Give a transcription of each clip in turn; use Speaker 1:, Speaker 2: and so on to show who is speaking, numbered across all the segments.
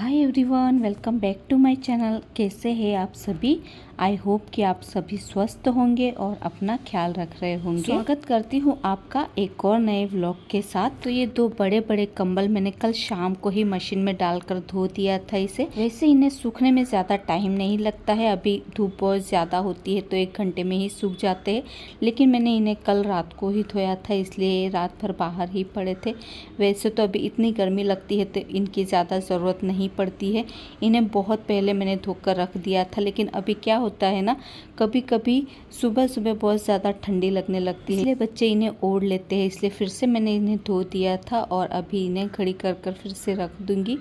Speaker 1: Hi everyone, welcome back to my channel. कैसे हैं आप सभी? आई होप कि आप सभी स्वस्थ होंगे और अपना ख्याल रख रहे होंगे। स्वागत करती हूँ आपका एक और नए व्लॉग के साथ। तो ये दो बड़े बड़े कंबल मैंने कल शाम को ही मशीन में डालकर धो दिया था इसे। वैसे इन्हें सूखने में ज़्यादा टाइम नहीं लगता है, अभी धूप बहुत ज़्यादा होती है तो 1 घंटे में ही सूख जाते हैं। लेकिन मैंने इन्हें कल रात को ही धोया था, इसलिए रात भर बाहर ही पड़े थे। वैसे तो अभी इतनी गर्मी लगती है तो इनकी ज़्यादा ज़रूरत नहीं पड़ती है। इन्हें बहुत पहले मैंने धोकर रख दिया था, लेकिन अभी क्या होता है ना, कभी कभी सुबह सुबह बहुत ज़्यादा ठंडी लगने लगती है, इसलिए बच्चे इन्हें ओढ़ लेते हैं। इसलिए फिर से मैंने इन्हें धो दिया था और अभी इन्हें घड़ी कर कर फिर से रख दूंगी।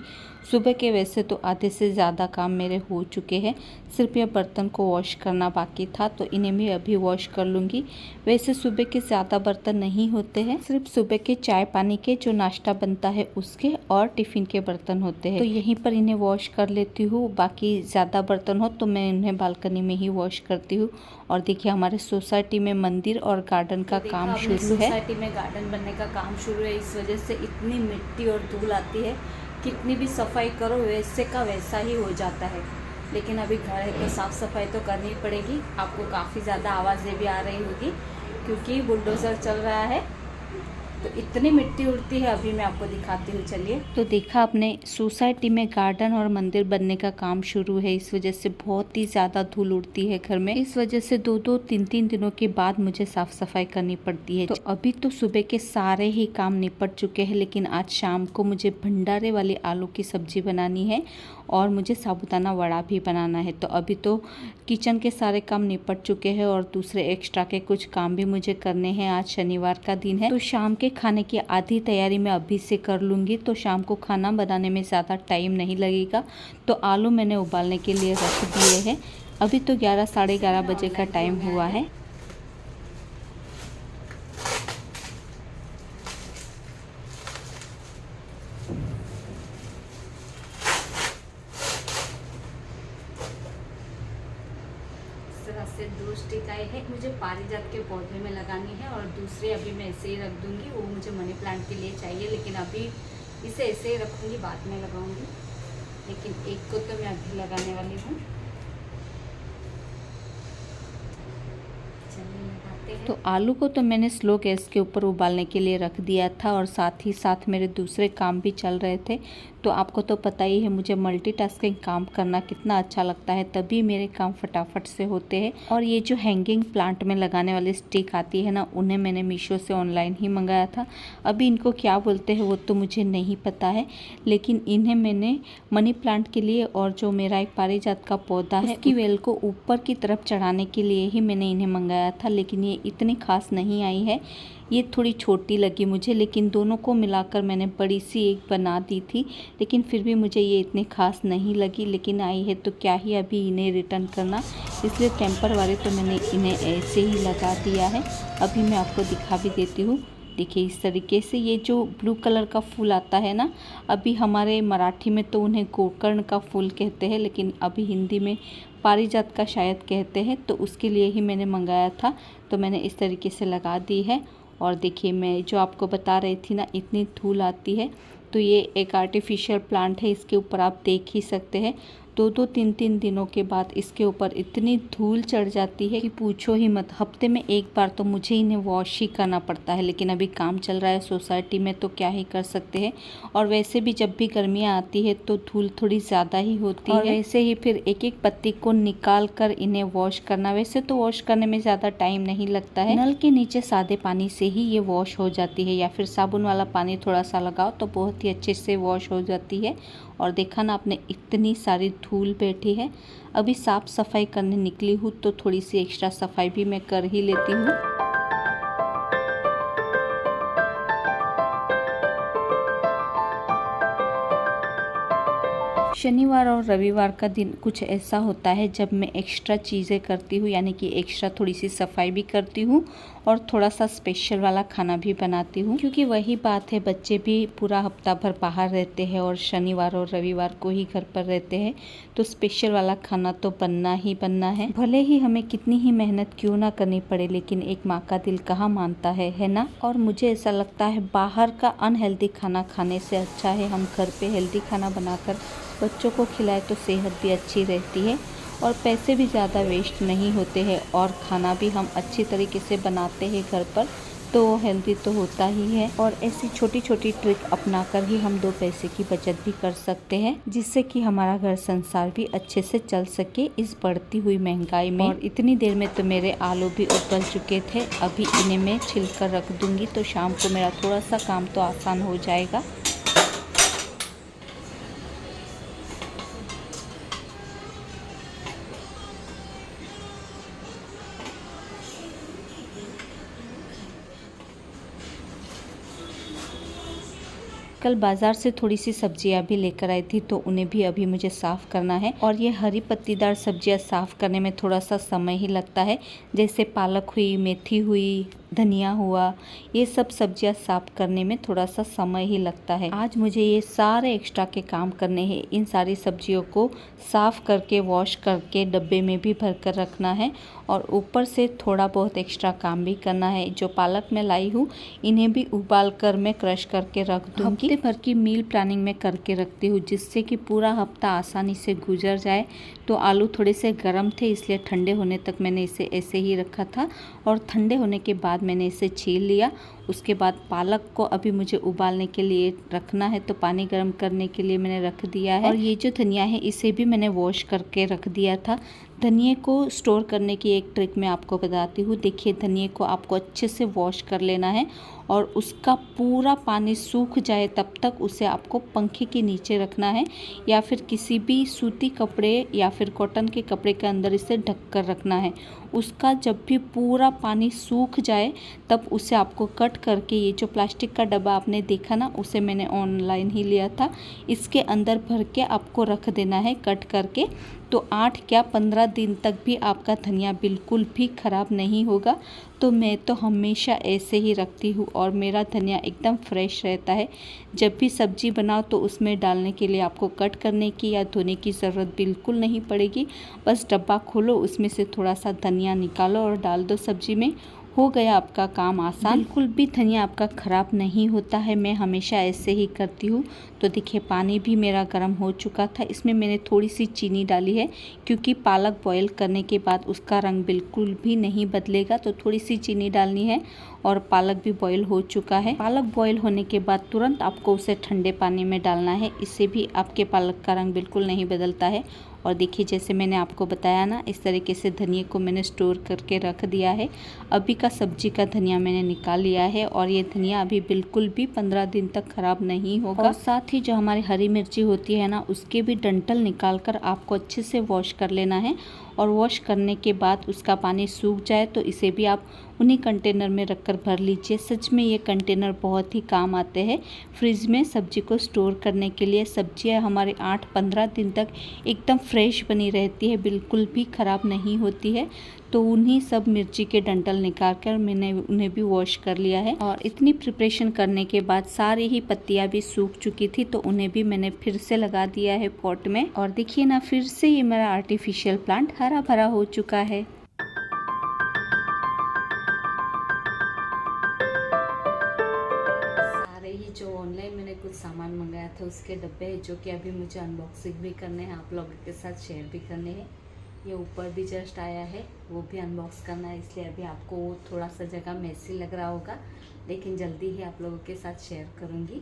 Speaker 1: सुबह के वैसे तो आधे से ज़्यादा काम मेरे हो चुके हैं, सिर्फ ये बर्तन को वॉश करना बाकी था, तो इन्हें भी अभी वॉश कर लूँगी। वैसे सुबह के ज़्यादा बर्तन नहीं होते हैं, सिर्फ सुबह के चाय पानी के जो नाश्ता बनता है उसके और टिफ़िन के बर्तन होते हैं, तो यहीं पर इन्हें वॉश कर लेती हूँ। बाकी ज़्यादा बर्तन हो तो मैं इन्हें बालकनी में ही वॉश करती हूँ। और देखिए, हमारे सोसाइटी में मंदिर और गार्डन का काम शुरू है। सोसाइटी में गार्डन बनने का काम शुरू है, इस वजह से इतनी मिट्टी और धूल आती है, कितनी भी सफाई करो वैसे का वैसा ही हो जाता है। लेकिन अभी घर है तो साफ़ सफाई तो करनी पड़ेगी। आपको काफ़ी ज़्यादा आवाज़ें भी आ रही होगी क्योंकि बुलडोज़र चल रहा है, तो इतनी मिट्टी उड़ती है। अभी मैं आपको दिखाती हूँ, चलिए। तो देखा आपने, सोसाइटी में गार्डन और मंदिर बनने का काम शुरू है, इस वजह से बहुत ही ज़्यादा धूल उड़ती है घर में। इस वजह से 2-2, 3-3 दिनों के बाद मुझे साफ सफाई करनी पड़ती है। तो अभी तो सुबह के सारे ही काम निपट चुके हैं, लेकिन आज शाम को मुझे भंडारे वाली आलू की सब्जी बनानी है और मुझे साबुदाना वड़ा भी बनाना है। तो अभी तो किचन के सारे काम निपट चुके हैं और दूसरे एक्स्ट्रा के कुछ काम भी मुझे करने हैं। आज शनिवार का दिन है, तो शाम के खाने की आधी तैयारी मैं अभी से कर लूँगी, तो शाम को खाना बनाने में ज़्यादा टाइम नहीं लगेगा। तो आलू मैंने उबालने के लिए रख दिए हैं। अभी तो 11, साढ़े 11 बजे का टाइम हुआ है। से 2 स्टिक आए हैं, मुझे पारिजात के पौधे में लगानी है और दूसरे अभी मैं ऐसे ही रख दूंगी। वो मुझे मनी प्लांट के लिए चाहिए, लेकिन अभी इसे ऐसे ही रखूंगी, बाद में लगाऊंगी। लेकिन एक को तो मैं अभी लगाने वाली हूँ। तो आलू को तो मैंने स्लो गैस के ऊपर उबालने के लिए रख दिया था और साथ ही साथ मेरे दूसरे काम भी चल रहे थे। तो आपको तो पता ही है मुझे मल्टीटास्किंग काम करना कितना अच्छा लगता है, तभी मेरे काम फटाफट से होते हैं। और ये जो हैंगिंग प्लांट में लगाने वाली स्टिक आती है ना, उन्हें मैंने मीशो से ऑनलाइन ही मंगाया था। अभी इनको क्या बोलते हैं वो तो मुझे नहीं पता है, लेकिन इन्हें मैंने मनी प्लांट के लिए और जो मेरा एक पारिजात का पौधा है उसकी वेल को ऊपर की तरफ चढ़ाने के लिए ही मैंने इन्हें मंगाया था। लेकिन ये इतनी खास नहीं आई है, ये थोड़ी छोटी लगी मुझे, लेकिन दोनों को मिलाकर मैंने बड़ी सी एक बना दी थी। लेकिन फिर भी मुझे ये इतनी खास नहीं लगी, लेकिन आई है तो क्या ही अभी इन्हें रिटर्न करना, इसलिए टेम्पर वाले तो मैंने इन्हें ऐसे ही लगा दिया है। अभी मैं आपको दिखा भी देती हूँ। देखिए, इस तरीके से ये जो ब्लू कलर का फूल आता है ना, अभी हमारे मराठी में तो उन्हें गोकर्ण का फूल कहते हैं, लेकिन अभी हिंदी में पारिजात का शायद कहते हैं, तो उसके लिए ही मैंने मंगाया था। तो मैंने इस तरीके से लगा दी है। और देखिए, मैं जो आपको बता रही थी ना, इतनी धूल आती है, तो ये एक आर्टिफिशियल प्लांट है, इसके ऊपर आप देख ही सकते हैं 2-2, 3-3 दिनों के बाद इसके ऊपर इतनी धूल चढ़ जाती है कि पूछो ही मत। हफ्ते में एक बार तो मुझे इन्हें वॉश ही करना पड़ता है, लेकिन अभी काम चल रहा है सोसाइटी में तो क्या ही कर सकते हैं। और वैसे भी जब भी गर्मियाँ आती है तो धूल थोड़ी ज़्यादा ही होती है, और वैसे ही फिर एक एक पत्ती को निकाल कर इन्हें वॉश करना। वैसे तो वॉश करने में ज़्यादा टाइम नहीं लगता है, नल के नीचे सादे पानी से ही ये वॉश हो जाती है, या फिर साबुन वाला पानी थोड़ा सा लगाओ तो बहुत ही अच्छे से वॉश हो जाती है। और देखा ना आपने, इतनी सारी धूल बैठी है। अभी साफ़ सफाई करने निकली हूँ तो थोड़ी सी एक्स्ट्रा सफाई भी मैं कर ही लेती हूँ। शनिवार और रविवार का दिन कुछ ऐसा होता है जब मैं एक्स्ट्रा चीज़ें करती हूँ, यानी कि एक्स्ट्रा थोड़ी सी सफाई भी करती हूँ और थोड़ा सा स्पेशल वाला खाना भी बनाती हूँ। क्योंकि वही बात है, बच्चे भी पूरा हफ्ता भर बाहर रहते हैं और शनिवार और रविवार को ही घर पर रहते हैं, तो स्पेशल वाला खाना तो बनना ही बनना है। भले ही हमें कितनी ही मेहनत क्यों ना करनी पड़े, लेकिन एक माँ का दिल कहाँ मानता है ना। और मुझे ऐसा लगता है बाहर का अनहेल्दी खाना खाने से अच्छा है हम घर पे हेल्दी खाना बनाकर बच्चों को खिलाए तो सेहत भी अच्छी रहती है और पैसे भी ज़्यादा वेस्ट नहीं होते हैं और खाना भी हम अच्छी तरीके से बनाते हैं घर पर तो हेल्दी तो होता ही है। और ऐसी छोटी छोटी ट्रिक अपना कर ही हम 2 पैसे की बचत भी कर सकते हैं, जिससे कि हमारा घर संसार भी अच्छे से चल सके इस बढ़ती हुई महंगाई में। और इतनी देर में तो मेरे आलू भी उबल चुके थे, अभी इन्हें मैं छिल कर रख दूंगी तो शाम को मेरा थोड़ा सा काम तो आसान हो जाएगा। कल बाज़ार से थोड़ी सी सब्जियां भी लेकर आई थी तो उन्हें भी अभी मुझे साफ़ करना है। और ये हरी पत्तीदार सब्जियां साफ़ करने में थोड़ा सा समय ही लगता है, जैसे पालक हुई, मेथी हुई, धनिया हुआ, ये सब सब्जियां साफ़ करने में थोड़ा सा समय ही लगता है। आज मुझे ये सारे एक्स्ट्रा के काम करने हैं। इन सारी सब्जियों को साफ़ करके वॉश करके डब्बे में भी भर कर रखना है और ऊपर से थोड़ा बहुत एक्स्ट्रा काम भी करना है। जो पालक मैं लाई हूँ इन्हें भी उबाल कर मैं क्रश करके रख दूँगी। हफ्ते भर की मील प्लानिंग में करके रखती हूँ, जिससे कि पूरा हफ्ता आसानी से गुजर जाए। तो आलू थोड़े से गर्म थे इसलिए ठंडे होने तक मैंने इसे ऐसे ही रखा था और ठंडे होने के बाद मैंने इसे छील लिया। उसके बाद पालक को अभी मुझे उबालने के लिए रखना है तो पानी गर्म करने के लिए मैंने रख दिया है। और ये जो धनिया है इसे भी मैंने वॉश करके रख दिया था। धनिए को स्टोर करने की एक ट्रिक मैं आपको बताती हूँ। देखिए, धनिए को आपको अच्छे से वॉश कर लेना है और उसका पूरा पानी सूख जाए तब तक उसे आपको पंखे के नीचे रखना है या फिर किसी भी सूती कपड़े या फिर कॉटन के कपड़े के अंदर इसे ढक कर रखना है। उसका जब भी पूरा पानी सूख जाए तब उसे आपको कट करके, ये जो प्लास्टिक का डब्बा आपने देखा ना, उसे मैंने ऑनलाइन ही लिया था, इसके अंदर भर के आपको रख देना है कट करके। तो 8 क्या 15 दिन तक भी आपका धनिया बिल्कुल भी ख़राब नहीं होगा। तो मैं तो हमेशा ऐसे ही रखती हूँ और मेरा धनिया एकदम फ्रेश रहता है। जब भी सब्जी बनाओ तो उसमें डालने के लिए आपको कट करने की या धोने की ज़रूरत बिल्कुल नहीं पड़ेगी। बस डब्बा खोलो, उसमें से थोड़ा सा धनिया निकालो और डाल दो सब्जी में, हो गया आपका काम आसान। बिल्कुल भी धनिया आपका ख़राब नहीं होता है, मैं हमेशा ऐसे ही करती हूँ। तो देखिए, पानी भी मेरा गर्म हो चुका था। इसमें मैंने थोड़ी सी चीनी डाली है क्योंकि पालक बॉईल करने के बाद उसका रंग बिल्कुल भी नहीं बदलेगा, तो थोड़ी सी चीनी डालनी है। और पालक भी बॉईल हो चुका है। पालक बॉईल होने के बाद तुरंत आपको उसे ठंडे पानी में डालना है, इससे भी आपके पालक का रंग बिल्कुल नहीं बदलता है। और देखिए, जैसे मैंने आपको बताया ना, इस तरीके से धनिया को मैंने स्टोर करके रख दिया है। अभी का सब्जी का धनिया मैंने निकाल लिया है और ये धनिया अभी बिल्कुल भी 15 दिन तक ख़राब नहीं होगा। और साथ ही जो हमारी हरी मिर्ची होती है ना, उसके भी डंठल निकाल कर आपको अच्छे से वॉश कर लेना है। और वॉश करने के बाद उसका पानी सूख जाए तो इसे भी आप उन्हीं कंटेनर में रखकर भर लीजिए। सच में ये कंटेनर बहुत ही काम आते हैं फ्रिज में सब्जी को स्टोर करने के लिए। सब्जियां हमारे 8-15 दिन तक एकदम फ्रेश बनी रहती है, बिल्कुल भी ख़राब नहीं होती है। तो उन्हीं सब मिर्ची के डंठल निकाल कर मैंने उन्हें भी वॉश कर लिया है। और इतनी प्रिपरेशन करने के बाद सारी ही पत्तियां भी सूख चुकी थी तो उन्हें भी मैंने फिर से लगा दिया है पॉट में। और देखिए ना, फिर से ये मेरा आर्टिफिशियल प्लांट हरा भरा हो चुका है। सारे ही जो ऑनलाइन मैंने कुछ सामान मंगाया था उसके डब्बे हैं, जो कि अभी मुझे अनबॉक्सिंग भी करने हैं, आप लोगों के साथ शेयर भी करने हैं। ये ऊपर भी जस्ट आया है, वो भी अनबॉक्स करना है, इसलिए अभी आपको थोड़ा सा जगह मेसी लग रहा होगा, लेकिन जल्दी ही आप लोगों के साथ शेयर करूँगी।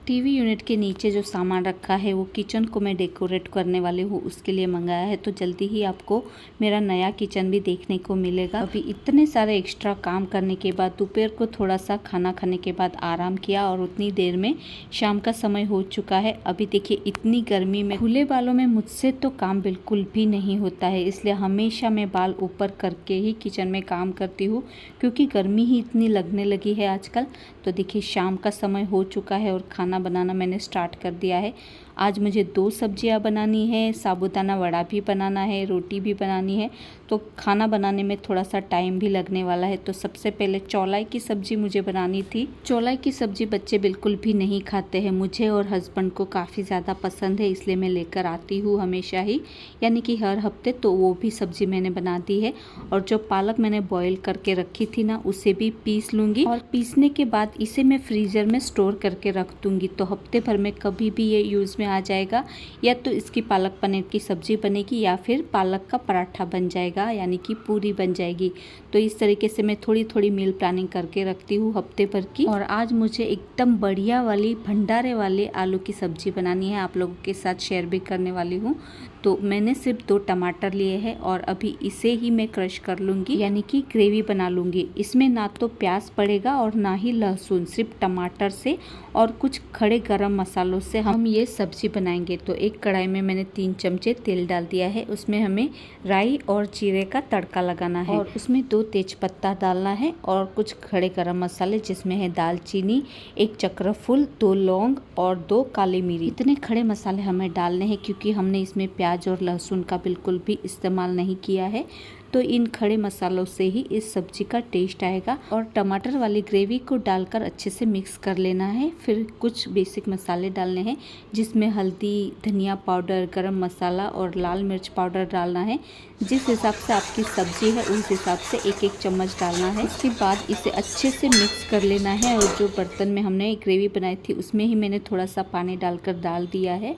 Speaker 1: टीवी यूनिट के नीचे जो सामान रखा है वो किचन को मैं डेकोरेट करने वाली हूँ, उसके लिए मंगाया है। तो जल्दी ही आपको मेरा नया किचन भी देखने को मिलेगा। अभी इतने सारे एक्स्ट्रा काम करने के बाद दोपहर को थोड़ा सा खाना खाने के बाद आराम किया और उतनी देर में शाम का समय हो चुका है। अभी देखिए, इतनी गर्मी में खुले बालों में मुझसे तो काम बिल्कुल भी नहीं होता है, इसलिए हमेशा मैं बाल ऊपर करके ही किचन में काम करती हूँ, क्योंकि गर्मी ही इतनी लगने लगी है आजकल। तो देखिए, शाम का समय हो चुका है और खाना बनाना मैंने स्टार्ट कर दिया है। आज मुझे 2 सब्जियां बनानी है, साबूदाना वड़ा भी बनाना है, रोटी भी बनानी है। तो खाना बनाने में थोड़ा सा टाइम भी लगने वाला है। तो सबसे पहले चौलाई की सब्जी मुझे बनानी थी। चौलाई की सब्जी बच्चे बिल्कुल भी नहीं खाते हैं, मुझे और हस्बैंड को काफ़ी ज़्यादा पसंद है, इसलिए मैं लेकर आती हूँ हमेशा ही, यानी कि हर हफ्ते। तो वो भी सब्जी मैंने बना दी है। और जो पालक मैंने बॉईल करके रखी थी ना, उसे भी पीस लूँगी और पीसने के बाद इसे मैं फ्रीज़र में स्टोर करके रख दूँगी। तो हफ्ते भर में कभी भी ये यूज़ इसमें आ जाएगा, या तो इसकी पालक पनीर की सब्ज़ी बनेगी या फिर पालक का पराठा बन जाएगा, यानी कि पूरी बन जाएगी। तो इस तरीके से मैं थोड़ी थोड़ी मील प्लानिंग करके रखती हूँ हफ्ते भर की। और आज मुझे एकदम बढ़िया वाली भंडारे वाले आलू की सब्ज़ी बनानी है, आप लोगों के साथ शेयर भी करने वाली हूँ। तो मैंने सिर्फ 2 टमाटर लिए हैं और अभी इसे ही मैं क्रश कर लूँगी, यानी कि ग्रेवी बना लूँगी। इसमें ना तो प्याज पड़ेगा और ना ही लहसुन, सिर्फ टमाटर से और कुछ खड़े गरम मसालों से हम ये सब्ज़ी बनाएंगे। तो एक कढ़ाई में मैंने 3 चमचे तेल डाल दिया है, उसमें हमें राई और जीरे का तड़का लगाना है और उसमें 2 तेजपत्ता डालना है और कुछ खड़े गरम मसाले जिसमें है दालचीनी, 1 चक्रफूल, 2 लौंग और 2 काली मिर्च। इतने खड़े मसाले हमें डालने हैं क्योंकि हमने इसमें प्याज और लहसुन का बिल्कुल भी इस्तेमाल नहीं किया है। तो इन खड़े मसालों से ही इस सब्जी का टेस्ट आएगा। और टमाटर वाली ग्रेवी को डालकर अच्छे से मिक्स कर लेना है। फिर कुछ बेसिक मसाले डालने हैं जिसमें हल्दी, धनिया पाउडर, गरम मसाला और लाल मिर्च पाउडर डालना है। जिस हिसाब से आपकी सब्जी है उस हिसाब से 1-1 चम्मच डालना है। उसके बाद इसे अच्छे से मिक्स कर लेना है और जो बर्तन में हमने ग्रेवी बनाई थी उसमें ही मैंने थोड़ा सा पानी डालकर डाल दिया है।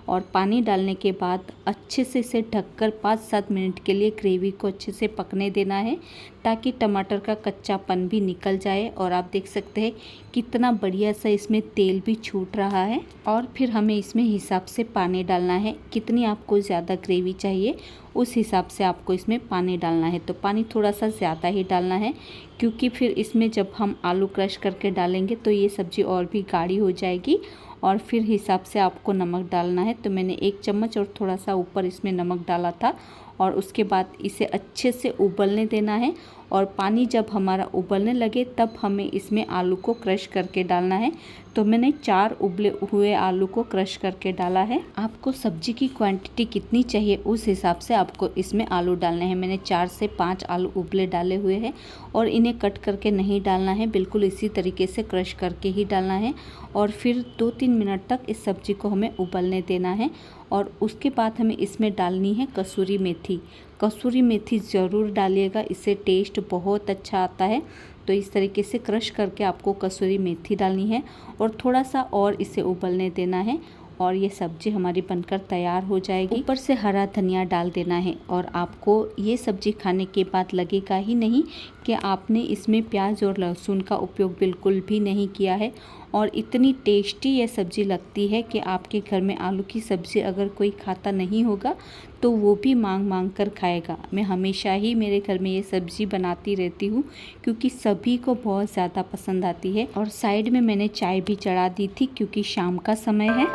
Speaker 1: और पानी डालने के बाद अच्छे से इसे ढककर 5-7 मिनट के लिए ग्रेवी को अच्छे से पकने देना है ताकि टमाटर का कच्चापन भी निकल जाए। और आप देख सकते हैं कितना बढ़िया सा इसमें तेल भी छूट रहा है। और फिर हमें इसमें हिसाब से पानी डालना है, कितनी आपको ज़्यादा ग्रेवी चाहिए उस हिसाब से आपको इसमें पानी डालना है। तो पानी थोड़ा सा ज़्यादा ही डालना है क्योंकि फिर इसमें जब हम आलू क्रश करके डालेंगे तो ये सब्ज़ी और भी गाढ़ी हो जाएगी। और फिर हिसाब से आपको नमक डालना है। तो मैंने 1 चम्मच और थोड़ा सा ऊपर इसमें नमक डाला था। और उसके बाद इसे अच्छे से उबलने देना है। और पानी जब हमारा उबलने लगे तब हमें इसमें आलू को क्रश करके डालना है। तो मैंने 4 उबले हुए आलू को क्रश करके डाला है। आपको सब्जी की क्वांटिटी कितनी चाहिए उस हिसाब से आपको इसमें आलू डालने हैं। मैंने 4 से 5 आलू उबले डाले हुए हैं और इन्हें कट करके नहीं डालना है, बिल्कुल इसी तरीके से क्रश करके ही डालना है। और फिर 2-3 मिनट तक इस सब्जी को हमें उबलने देना है। और उसके बाद हमें इसमें डालनी है कसूरी मेथी। कसूरी मेथी ज़रूर डालिएगा, इससे टेस्ट बहुत अच्छा आता है। तो इस तरीके से क्रश करके आपको कसूरी मेथी डालनी है और थोड़ा सा और इसे उबलने देना है और ये सब्ज़ी हमारी बनकर तैयार हो जाएगी। ऊपर से हरा धनिया डाल देना है और आपको ये सब्ज़ी खाने के बाद लगेगा ही नहीं कि आपने इसमें प्याज और लहसुन का उपयोग बिल्कुल भी नहीं किया है। और इतनी टेस्टी ये सब्ज़ी लगती है कि आपके घर में आलू की सब्ज़ी अगर कोई खाता नहीं होगा तो वो भी मांग कर खाएगा। मैं हमेशा ही मेरे घर में ये सब्ज़ी बनाती रहती हूँ क्योंकि सभी को बहुत ज़्यादा पसंद आती है। और साइड में मैंने चाय भी चढ़ा दी थी क्योंकि शाम का समय है।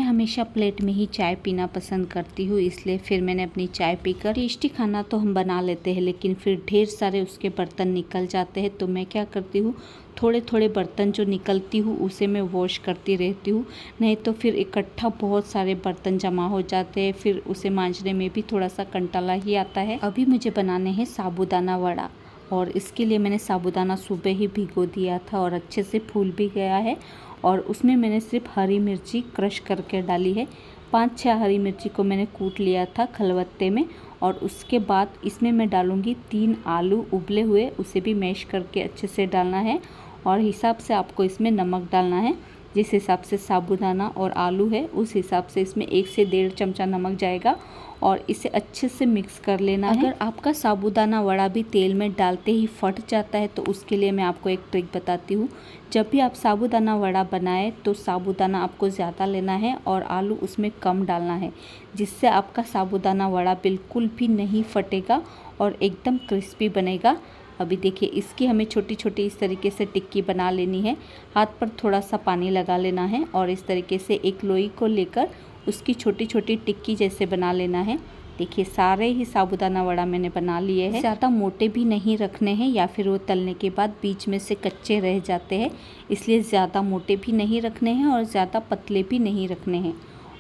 Speaker 1: हमेशा प्लेट में ही चाय पीना पसंद करती हूँ, इसलिए फिर मैंने अपनी चाय पीकर टेस्टी खाना तो हम बना लेते हैं लेकिन फिर ढेर सारे उसके बर्तन निकल जाते हैं। तो मैं क्या करती हूँ, थोड़े थोड़े बर्तन जो निकलती हूँ उसे मैं वॉश करती रहती हूँ, नहीं तो फिर इकट्ठा बहुत सारे बर्तन जमा हो जाते हैं, फिर उसे मांजने में भी थोड़ा सा कंटाला ही आता है। अभी मुझे बनाने हैं साबूदाना वड़ा और इसके लिए मैंने साबूदाना सुबह ही भिगो दिया था और अच्छे से फूल भी गया है। और उसमें मैंने सिर्फ हरी मिर्ची क्रश करके डाली है। 5-6 हरी मिर्ची को मैंने कूट लिया था खलबत्ते में। और उसके बाद इसमें मैं डालूँगी 3 आलू उबले हुए, उसे भी मैश करके अच्छे से डालना है। और हिसाब से आपको इसमें नमक डालना है, जिस हिसाब से साबूदाना और आलू है उस हिसाब से इसमें 1 से 1.5 चमचा नमक जाएगा। और इसे अच्छे से मिक्स कर लेना है। अगर आपका साबूदाना वड़ा भी तेल में डालते ही फट जाता है तो उसके लिए मैं आपको एक ट्रिक बताती हूँ। जब भी आप साबूदाना वड़ा बनाएं तो साबूदाना आपको ज़्यादा लेना है और आलू उसमें कम डालना है, जिससे आपका साबूदाना वड़ा बिल्कुल भी नहीं फटेगा और एकदम क्रिस्पी बनेगा। अभी देखिए, इसकी हमें छोटी छोटी इस तरीके से टिक्की बना लेनी है। हाथ पर थोड़ा सा पानी लगा लेना है और इस तरीके से एक लोई को लेकर उसकी छोटी छोटी टिक्की जैसे बना लेना है। देखिए, सारे ही साबूदाना वड़ा मैंने बना लिए हैं। ज़्यादा मोटे भी नहीं रखने हैं या फिर वो तलने के बाद बीच में से कच्चे रह जाते हैं, इसलिए ज़्यादा मोटे भी नहीं रखने हैं और ज़्यादा पतले भी नहीं रखने हैं।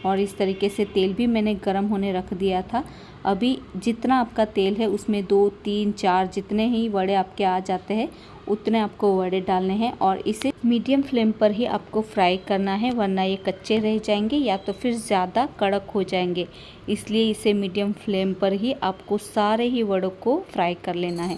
Speaker 1: और इस तरीके से तेल भी मैंने गरम होने रख दिया था। अभी जितना आपका तेल है उसमें 2, 3, 4 जितने ही वड़े आपके आ जाते हैं उतने आपको वड़े डालने हैं और इसे मीडियम फ्लेम पर ही आपको फ्राई करना है, वरना ये कच्चे रह जाएंगे या तो फिर ज़्यादा कड़क हो जाएंगे। इसलिए इसे मीडियम फ्लेम पर ही आपको सारे ही वड़ों को फ्राई कर लेना है।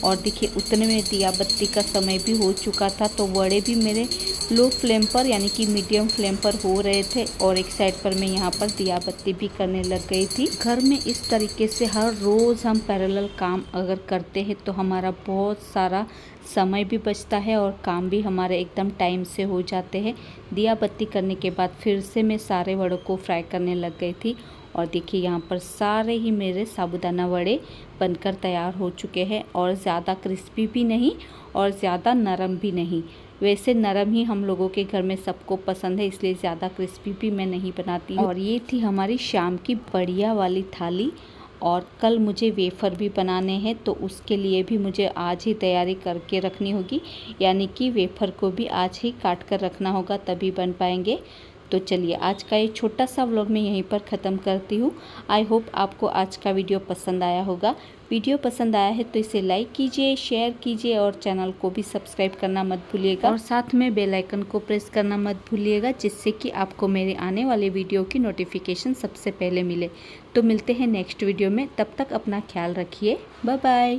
Speaker 1: और देखिए उतने में दिया बत्ती का समय भी हो चुका था, तो वड़े भी मेरे लो फ्लेम पर यानी कि मीडियम फ्लेम पर हो रहे थे और एक साइड पर मैं यहाँ पर दिया बत्ती भी करने लग गई थी। घर में इस तरीके से हर रोज़ हम पैरेलल काम अगर करते हैं तो हमारा बहुत सारा समय भी बचता है और काम भी हमारे एकदम टाइम से हो जाते हैं। दिया बत्ती करने के बाद फिर से मैं सारे वड़ों को फ्राई करने लग गई थी और देखिए यहाँ पर सारे ही मेरे साबूदाना वड़े बनकर तैयार हो चुके हैं और ज़्यादा क्रिस्पी भी नहीं और ज़्यादा नरम भी नहीं। वैसे नरम ही हम लोगों के घर में सबको पसंद है, इसलिए ज़्यादा क्रिस्पी भी मैं नहीं बनाती हूँ। और ये थी हमारी शाम की बढ़िया वाली थाली। और कल मुझे वेफ़र भी बनाने हैं, तो उसके लिए भी मुझे आज ही तैयारी करके रखनी होगी, यानी कि वेफ़र को भी आज ही काट कर रखना होगा, तभी बन पाएंगे। तो चलिए आज का ये छोटा सा व्लॉग मैं यहीं पर ख़त्म करती हूँ। आई होप आपको आज का वीडियो पसंद आया होगा। वीडियो पसंद आया है तो इसे लाइक कीजिए, शेयर कीजिए और चैनल को भी सब्सक्राइब करना मत भूलिएगा और साथ में बेल आइकन को प्रेस करना मत भूलिएगा, जिससे कि आपको मेरे आने वाले वीडियो की नोटिफिकेशन सबसे पहले मिले। तो मिलते हैं नेक्स्ट वीडियो में, तब तक अपना ख्याल रखिए। Bye bye.